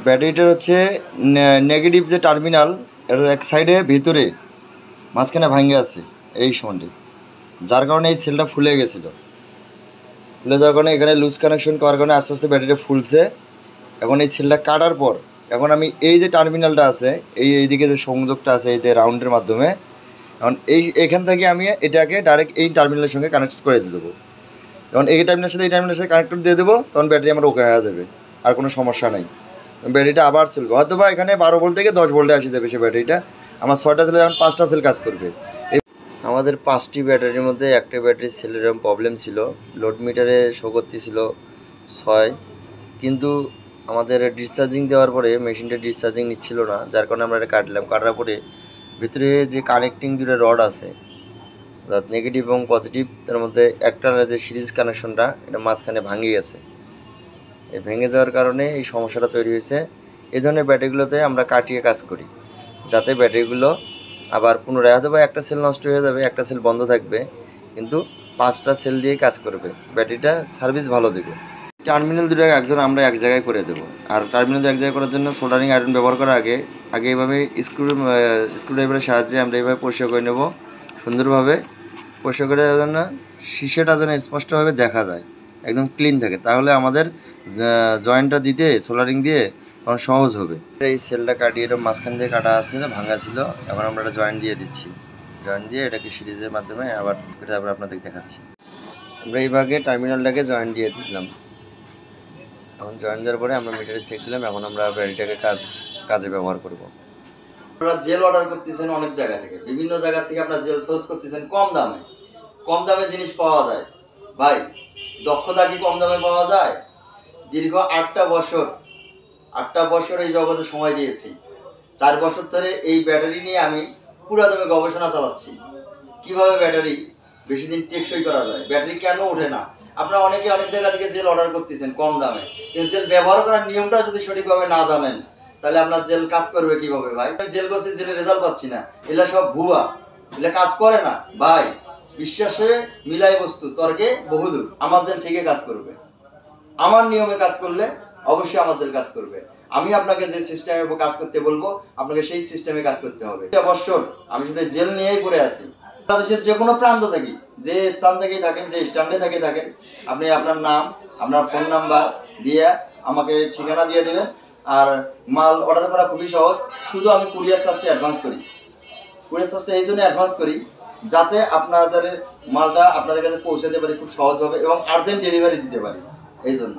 ব্যাটারিটার হচ্ছে নেগেটিভ যে টার্মিনাল এর এক সাইডে ভিতরে মাঝখানে ভাঙে আছে এই সমানটি, যার কারণে এই সেলটা ফুলে গেছিলো। ফুলে যাওয়ার কারণে এখানে লুজ কানেকশন করার কারণে আস্তে আস্তে ব্যাটারিটা ফুলছে। এখন এই সেলটা কাটার পর এখন আমি এই যে টার্মিনালটা আছে এইদিকে যে সংযোগটা আছে এই যে রাউন্ডের মাধ্যমে, এখন এইখান থেকে আমি এটাকে ডাইরেক্ট এই টার্মিনালের সঙ্গে কানেক্ট করে দিয়ে দেবো। যখন এই টার্মিনালের সাথে এই টার্মিনালের সাথে কানেক্ট দিয়ে দেবো তখন ব্যাটারি আমার ওকে হয়ে যাবে, আর কোনো সমস্যা নেই। ব্যাটারিটা আবার চলবে, হয়তো বা এখানে 12 ভোল্ট থেকে 10 ভোল্টে আসে যাবে সে ব্যাটারিটা। আমার 6টা সেলে এখন 5টা সেল কাজ করবে। আমাদের 5টি ব্যাটারির মধ্যে একটা ব্যাটারির সেলের এরকম প্রবলেম ছিল, লোড মিটারে শো করতেছিল 6, কিন্তু আমাদের ডিসচার্জিং দেওয়ার পরে মেশিনটা ডিসচার্জিং নিচ্ছিল না, যার কারণে আমরা এটা কাটলাম। কাটার পরে ভিতরে যে কানেক্টিং দুটো রড আছে অর্থাৎ নেগেটিভ এবং পজিটিভ, তার মধ্যে একটা যে সিরিজ কানেকশনটা এটা মাঝখানে ভাঙে গেছে। এই ভেঙে যাওয়ার কারণে এই সমস্যাটা তৈরি হয়েছে। এই ধরনের ব্যাটারিগুলোতে আমরা কাটিয়ে কাজ করি, যাতে ব্যাটারিগুলো আবার পুনরায় হয়তো বা একটা সেল নষ্ট হয়ে যাবে, একটা সেল বন্ধ থাকবে, কিন্তু 5টা সেল দিয়েই কাজ করবে, ব্যাটারিটা সার্ভিস ভালো দেবে। টার্মিনাল দুটো একজন আমরা এক জায়গায় করে দেবো। আর টার্মিনাল এক জায়গায় করার জন্য সোল্ডারিং আয়রন ব্যবহার করার আগে এইভাবে স্ক্রুড্রাইভারের সাহায্যে আমরা এইভাবে পরিষ্কার করে নেব সুন্দরভাবে। পরিষ্কার করে দেওয়ার জন্য শিশাটা যেন স্পষ্টভাবে দেখা যায়, একদম ক্লিন থাকে, তাহলে আমাদের জয়েন্টটা দিতে সোল্ডারিং দিয়ে তখন সহজ হবে। এই সেলটা কাটিয়ে এটা মাঝখান দিয়ে কাটা আছে, ভাঙা ছিল, এখন আমরা এটা জয়েন্ট দিয়ে দিচ্ছি। জয়েন্ট দিয়ে এটাকে সিরিজের মাধ্যমে আবার তারপরে আপনাদের দেখাচ্ছি। আমরা এই ভাগে টার্মিনালটাকে জয়েন্ট দিয়ে দিলাম। এখন জয়েন্ট দেওয়ার পরে আমরা মিটারে চেক দিলাম। এখন আমরা ব্যাটারিটাকে কাজে ব্যবহার করব। আপনারা জেল অর্ডার করতেছেন অনেক জায়গা থেকে, বিভিন্ন জায়গা থেকে আপনারা জেল সোর্স করতেছেন কম দামে জিনিস পাওয়া যায়। ভাই, দক্ষতা কি কম দামে পাওয়া যায়? দীর্ঘ 8টা বছর এই জগতে সময় দিয়েছি। 4 বছর ধরে এই ব্যাটারি নিয়ে আমি পুরাদমে গবেষণা চালাচ্ছি, কিভাবে ব্যাটারি বেশি দিন টেকসই করা যায়, ব্যাটারি কেন ওঠে না। আপনারা অনেকে অনেক জায়গা থেকে জেল অর্ডার করতেছেন কম দামে, কিন্তু জেল ব্যবহার করার নিয়মটা যদি সঠিকভাবে না জানেন তাহলে আপনার জেল কাজ করবে কিভাবে? ভাই, জেল করছি, জেলের রেজাল্ট পাচ্ছি না, এগুলা সব ভুয়া, এগুলা কাজ করে না। ভাই, বিশ্বাসে মিলাই বস্তু, তর্কে বহুদূর। আমার জেল ঠিকই কাজ করবে, আমার নিয়মে কাজ করলে অবশ্যই আমার জেল কাজ করবে। আমি আপনাকে যে সিস্টেমে কাজ করতে বলবো আপনাকে সেই সিস্টেমে কাজ করতে হবে। 1 বছর আমি শুধু জেল নিয়েই পড়ে আছি। বাংলাদেশের যে কোনো প্রান্ত থেকে, যে স্থান থেকেই থাকেন, যে স্ট্যান্ডে থেকে থাকেন, আপনি আপনার নাম, আপনার ফোন নাম্বার দিয়ে আমাকে ঠিকানা দিয়ে দেবেন। আর মাল অর্ডার করা খুবই সহজ, শুধু আমি কুরিয়ার চার্জটা অ্যাডভান্স করি। কুরিয়ার চার্জটা এই জন্য অ্যাডভান্স করি যাতে আপনাদের মালটা আপনাদের কাছে পৌঁছাতে পারি খুব সহজভাবে এবং আর্জেন্ট ডেলিভারি দিতে পারি, এই জন্য।